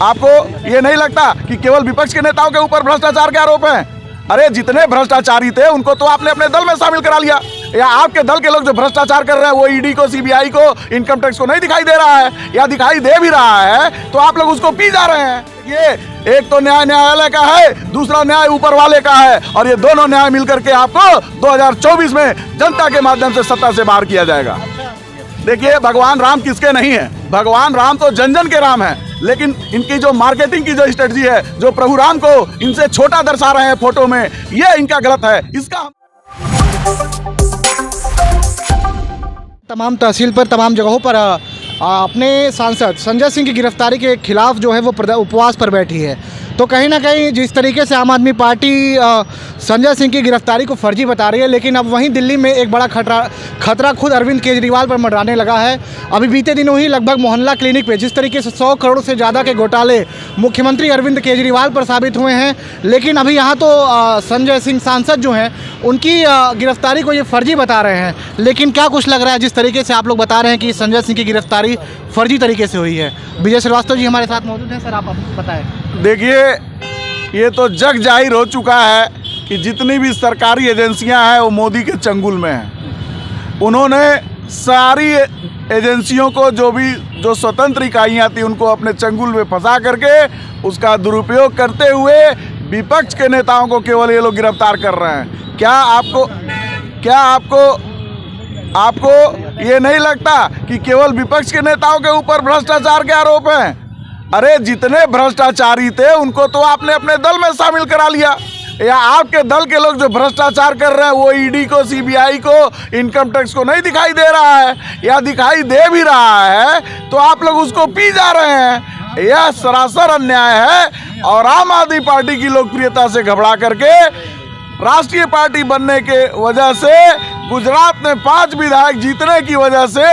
आपको ये नहीं लगता कि केवल विपक्ष के नेताओं के ऊपर भ्रष्टाचार के आरोप हैं? अरे जितने भ्रष्टाचारी थे उनको तो आपने अपने दल में शामिल करा लिया। या आपके दल के लोग जो भ्रष्टाचार कर रहे हैं वो ईडी को, सीबीआई को, इनकम टैक्स को नहीं दिखाई दे रहा है, या दिखाई दे भी रहा है तो आप लोग उसको पी जा रहे हैं। ये एक तो न्याय न्यायालय का है, दूसरा न्याय ऊपर वाले का है, और ये दोनों न्याय मिलकर के आपको 2024 में जनता के माध्यम से सत्ता से बाहर किया जाएगा। देखिए, भगवान राम किसके नहीं है? भगवान राम तो जन जन के राम है, लेकिन इनकी जो मार्केटिंग की जो स्ट्रेटजी है, जो प्रभु राम को इनसे छोटा दर्शा रहे हैं फोटो में, ये इनका गलत है। इसका तमाम तहसील पर, तमाम जगहों पर अपने सांसद संजय सिंह की गिरफ्तारी के खिलाफ जो है वो उपवास पर बैठी है। तो कहीं ना कहीं जिस तरीके से आम आदमी पार्टी संजय सिंह की गिरफ्तारी को फर्जी बता रही है, लेकिन अब वहीं दिल्ली में एक बड़ा खतरा खुद अरविंद केजरीवाल पर मंडराने लगा है। अभी बीते दिनों ही लगभग मोहल्ला क्लिनिक पे जिस तरीके से 100 करोड़ से ज़्यादा के घोटाले मुख्यमंत्री अरविंद केजरीवाल पर साबित हुए हैं, लेकिन अभी यहाँ तो संजय सिंह सांसद जो हैं उनकी गिरफ्तारी को ये फर्जी बता रहे हैं। लेकिन क्या कुछ लग रहा है जिस तरीके से आप लोग बता रहे हैं कि संजय सिंह की गिरफ्तारी फर्जी तरीके से हुई है? विजय श्रीवास्तव जी हमारे साथ मौजूद हैं। सर, आप बताएं। देखिए, ये तो जग जाहिर हो चुका है कि जितनी भी सरकारी एजेंसियां हैं वो मोदी के चंगुल में हैं। उन्होंने सारी एजेंसियों को, जो स्वतंत्र इकाइयां थी, उनको अपने चंगुल में फंसा करके उसका दुरुपयोग करते हुए विपक्ष के नेताओं को केवल ये लोग गिरफ्तार कर रहे हैं। क्या आपको ये नहीं लगता कि केवल विपक्ष के नेताओं के ऊपर भ्रष्टाचार के आरोप हैं? अरे जितने भ्रष्टाचारी थे उनको तो आपने अपने दल में शामिल करा लिया। या आपके दल के लोग जो भ्रष्टाचार कर रहे हैं वो ईडी को, सीबीआई को, इनकम टैक्स को नहीं दिखाई दे रहा है, या दिखाई दे भी रहा है तो आप लोग उसको पी जा रहे हैं। यह सरासर अन्याय है। और आम आदमी पार्टी की लोकप्रियता से घबरा करके राष्ट्रीय पार्टी बनने के वजह से, गुजरात में 5 विधायक जीतने की वजह से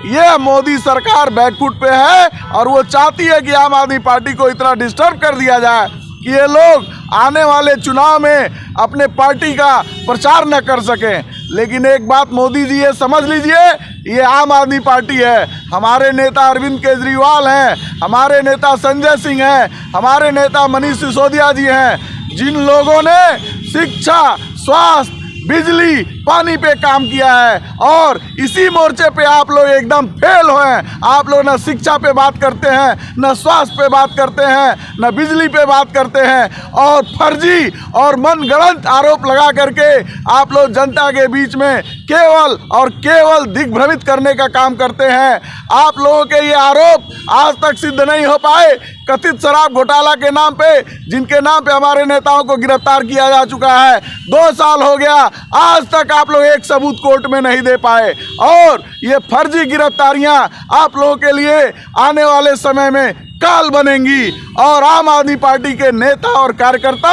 ये मोदी सरकार बैकफुट पे है, और वो चाहती है कि आम आदमी पार्टी को इतना डिस्टर्ब कर दिया जाए कि ये लोग आने वाले चुनाव में अपने पार्टी का प्रचार न कर सकें। लेकिन एक बात मोदी जी ये समझ लीजिए, ये आम आदमी पार्टी है। हमारे नेता अरविंद केजरीवाल हैं, हमारे नेता संजय सिंह हैं, हमारे नेता मनीष सिसोदिया जी हैं, जिन लोगों ने शिक्षा, स्वास्थ्य, बिजली, पानी पे काम किया है। और इसी मोर्चे पे आप लोग एकदम फेल हुए। आप लोग न शिक्षा पे बात करते हैं, न स्वास्थ्य पे बात करते हैं, न बिजली पे बात करते हैं, और फर्जी और मनगढ़ंत आरोप लगा करके आप लोग जनता के बीच में केवल और केवल दिग्भ्रमित करने का काम करते हैं। आप लोगों के ये आरोप आज तक सिद्ध नहीं हो पाए। कथित शराब घोटाला के नाम पे, जिनके नाम पे हमारे नेताओं को गिरफ्तार किया जा चुका है, 2 साल हो गया, आज तक आप लोग एक सबूत कोर्ट में नहीं दे पाए। और ये फर्जी गिरफ्तारियां आप लोगों के लिए आने वाले समय में काल बनेंगी। और आम आदमी पार्टी के नेता और कार्यकर्ता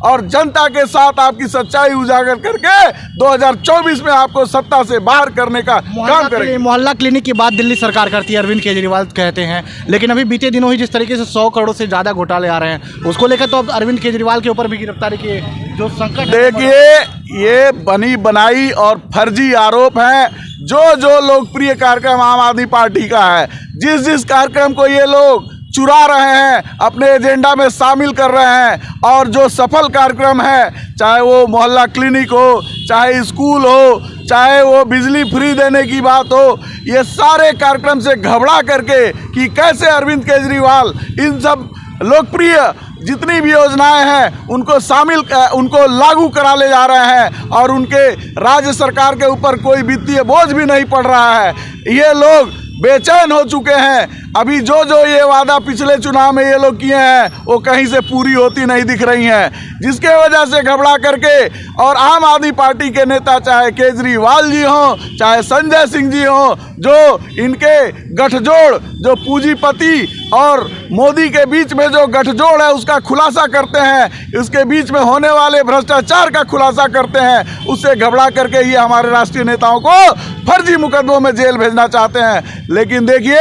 और जनता के साथ आपकी सच्चाई उजागर करके 2024 में आपको सत्ता से बाहर करने का काम करेंगे। मोहल्ला क्लिनिक की बात दिल्ली सरकार करती है, अरविंद केजरीवाल कहते हैं, लेकिन अभी बीते दिनों ही जिस तरीके से 100 करोड़ से ज़्यादा घोटाले आ रहे हैं, उसको लेकर तो अब अरविंद केजरीवाल के ऊपर भी गिरफ्तारी के जो संकट, देखिए, ये बनी बनाई और फर्जी आरोप हैं। जो लोकप्रिय कार्यक्रम आम आदमी पार्टी का है, जिस कार्यक्रम को ये लोग चुरा रहे हैं, अपने एजेंडा में शामिल कर रहे हैं, और जो सफल कार्यक्रम है, चाहे वो मोहल्ला क्लिनिक हो, चाहे स्कूल हो, चाहे वो बिजली फ्री देने की बात हो, ये सारे कार्यक्रम से घबरा करके कि कैसे अरविंद केजरीवाल इन सब लोकप्रिय जितनी भी योजनाएं हैं उनको लागू करा ले जा रहे हैं, और उनके राज्य सरकार के ऊपर कोई वित्तीय बोझ भी नहीं पड़ रहा है। ये लोग बेचैन हो चुके हैं। अभी जो ये वादा पिछले चुनाव में ये लोग किए हैं वो कहीं से पूरी होती नहीं दिख रही हैं, जिसके वजह से घबरा करके, और आम आदमी पार्टी के नेता, चाहे केजरीवाल जी हों, चाहे संजय सिंह जी हों, जो इनके गठजोड़, जो पूंजीपति और मोदी के बीच में जो गठजोड़ है उसका खुलासा करते हैं, उसके बीच में होने वाले भ्रष्टाचार का खुलासा करते हैं, उससे घबरा करके ये हमारे राष्ट्रीय नेताओं को फर्जी मुकदमों में जेल भेजना चाहते हैं। लेकिन देखिए,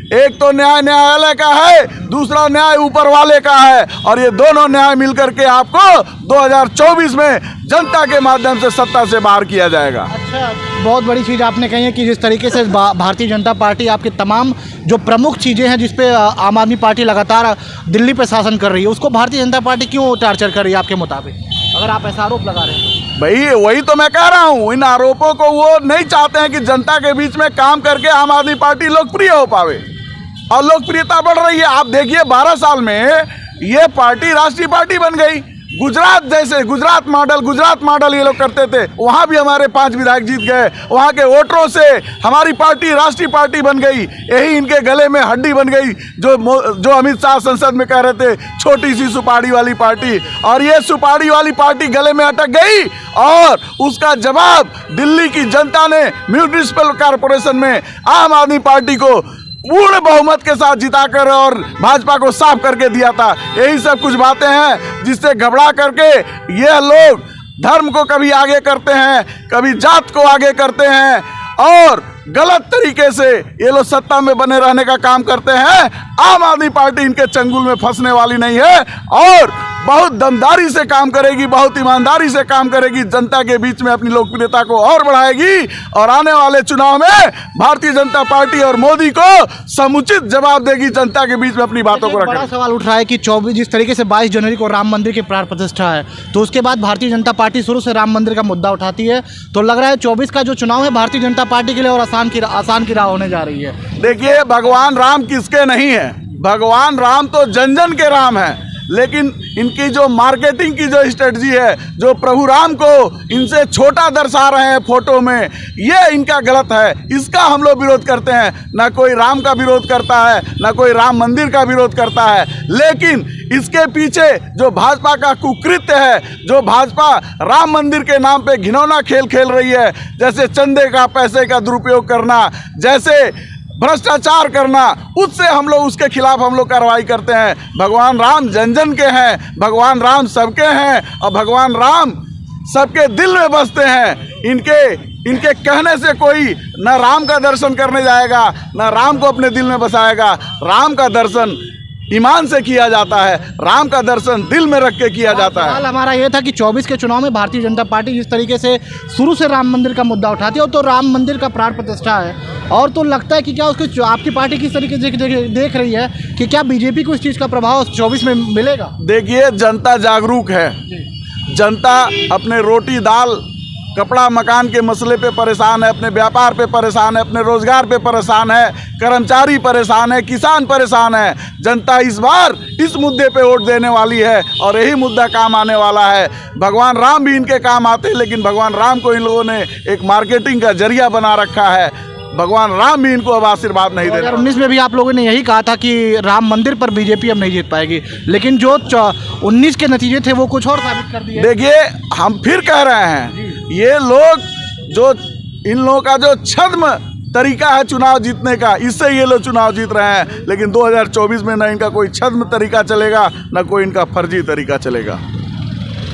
एक तो न्याय न्यायालय का है, दूसरा न्याय ऊपर वाले का है, और ये दोनों न्याय मिलकर के आपको 2024 में जनता के माध्यम से सत्ता से बाहर किया जाएगा। अच्छा, बहुत बड़ी चीज़ आपने कही है कि जिस तरीके से भारतीय जनता पार्टी आपके तमाम जो प्रमुख चीज़ें हैं जिस पे आम आदमी पार्टी लगातार दिल्ली पे शासन कर रही है, उसको भारतीय जनता पार्टी क्यों टार्चर कर रही है आपके मुताबिक, अगर आप ऐसा आरोप लगा रहे हैं तो? भाई वही तो मैं कह रहा हूँ, इन आरोपों को वो नहीं चाहते हैं कि जनता के बीच में काम करके आम आदमी पार्टी लोकप्रिय हो पावे, और लोकप्रियता बढ़ रही है। आप देखिए 12 साल में ये पार्टी राष्ट्रीय पार्टी बन गई। गुजरात जैसे गुजरात मॉडल ये लोग करते थे, वहाँ भी हमारे 5 विधायक जीत गए, वहाँ के वोटरों से हमारी पार्टी राष्ट्रीय पार्टी बन गई। यही इनके गले में हड्डी बन गई जो अमित शाह संसद में कह रहे थे, छोटी सी सुपारी वाली पार्टी, और ये सुपारी वाली पार्टी गले में अटक गई, और उसका जवाब दिल्ली की जनता ने म्यूनिसिपल कॉरपोरेशन में आम आदमी पार्टी को पूर्ण बहुमत के साथ जिताकर और भाजपा को साफ करके दिया था। यही सब कुछ बातें हैं जिससे घबरा करके ये लोग धर्म को कभी आगे करते हैं, कभी जात को आगे करते हैं, और गलत तरीके से ये लोग सत्ता में बने रहने का काम करते हैं। आम आदमी पार्टी इनके चंगुल में फंसने वाली नहीं है, और बहुत दमदारी से काम करेगी, बहुत ईमानदारी से काम करेगी, जनता के बीच में अपनी लोकप्रियता को और बढ़ाएगी, और आने वाले चुनाव में भारतीय जनता पार्टी और मोदी को समुचित जवाब देगी जनता के बीच में अपनी बातों को रखकर। बड़ा सवाल उठ रहा है कि 24 जिस तरीके से 22 जनवरी को राम मंदिर की प्राण प्रतिष्ठा है, तो उसके बाद भारतीय जनता पार्टी शुरू से राम मंदिर का मुद्दा उठाती है, तो लग रहा है 24 का जो चुनाव है भारतीय जनता पार्टी के लिए और आसान की राह होने जा रही है। देखिए, भगवान राम किसके नहीं है, भगवान राम तो जन जन के राम है, लेकिन इनकी जो मार्केटिंग की जो स्ट्रेटजी है, जो प्रभु राम को इनसे छोटा दर्शा रहे हैं फोटो में, ये इनका गलत है। इसका हम लोग विरोध करते हैं। ना कोई राम का विरोध करता है, ना कोई राम मंदिर का विरोध करता है, लेकिन इसके पीछे जो भाजपा का कुकृत्य है, जो भाजपा राम मंदिर के नाम पे घिनौना खेल खेल रही है, जैसे चंदे का पैसे का दुरुपयोग करना, जैसे भ्रष्टाचार करना, उससे हम लोग उसके खिलाफ हम लोग कार्रवाई करते हैं। भगवान राम जन जन के हैं, भगवान राम सबके हैं, और भगवान राम सबके दिल में बसते हैं। इनके कहने से कोई न राम का दर्शन करने जाएगा, न राम को अपने दिल में बसाएगा। राम का दर्शन ईमान से किया जाता है, राम का दर्शन दिल में रख के किया जाता है। सवाल हमारा ये था कि 24 के चुनाव में भारतीय जनता पार्टी जिस तरीके से शुरू से राम मंदिर का मुद्दा उठाती है, तो राम मंदिर का प्राण प्रतिष्ठा है, और तो लगता है कि क्या उसको आपकी पार्टी किस तरीके से देख रही है कि क्या बीजेपी को इस चीज़ का प्रभाव 24 में मिलेगा? देखिए, जनता जागरूक है, जनता अपने रोटी दाल कपड़ा मकान के मसले पे परेशान है, अपने व्यापार पे परेशान है, अपने रोजगार पे परेशान है, कर्मचारी परेशान है, किसान परेशान है। जनता इस बार इस मुद्दे पे वोट देने वाली है, और यही मुद्दा काम आने वाला है। भगवान राम भी इनके काम आते हैं, लेकिन भगवान राम को इन लोगों ने एक मार्केटिंग का जरिया बना रखा है। भगवान राम भी इनको अब आशीर्वाद नहीं दे रहे। 2019 में भी आप लोगों ने यही कहा था कि राम मंदिर पर बीजेपी अब नहीं जीत पाएगी, लेकिन जो 19 के नतीजे थे वो कुछ और साबित कर दिए। देखिए, हम फिर कह रहे हैं, ये लोग जो इन लोगों का जो छद्म तरीका है चुनाव जीतने का, इससे ये लोग चुनाव जीत रहे हैं, लेकिन 2024 में न इनका कोई छद्म तरीका चलेगा, न कोई इनका फर्जी तरीका चलेगा।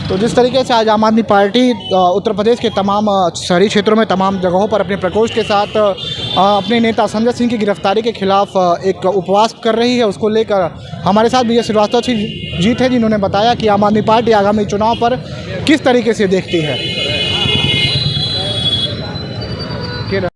तो जिस तरीके से आज आम आदमी पार्टी उत्तर प्रदेश के तमाम शहरी क्षेत्रों में तमाम जगहों पर अपने प्रकोष्ठ के साथ अपने नेता संजय सिंह की गिरफ्तारी के खिलाफ एक उपवास कर रही है, उसको लेकर हमारे साथ विजय श्रीवास्तव जीत है, जिन्होंने बताया कि आम आदमी पार्टी आगामी चुनाव पर किस तरीके से देखती है।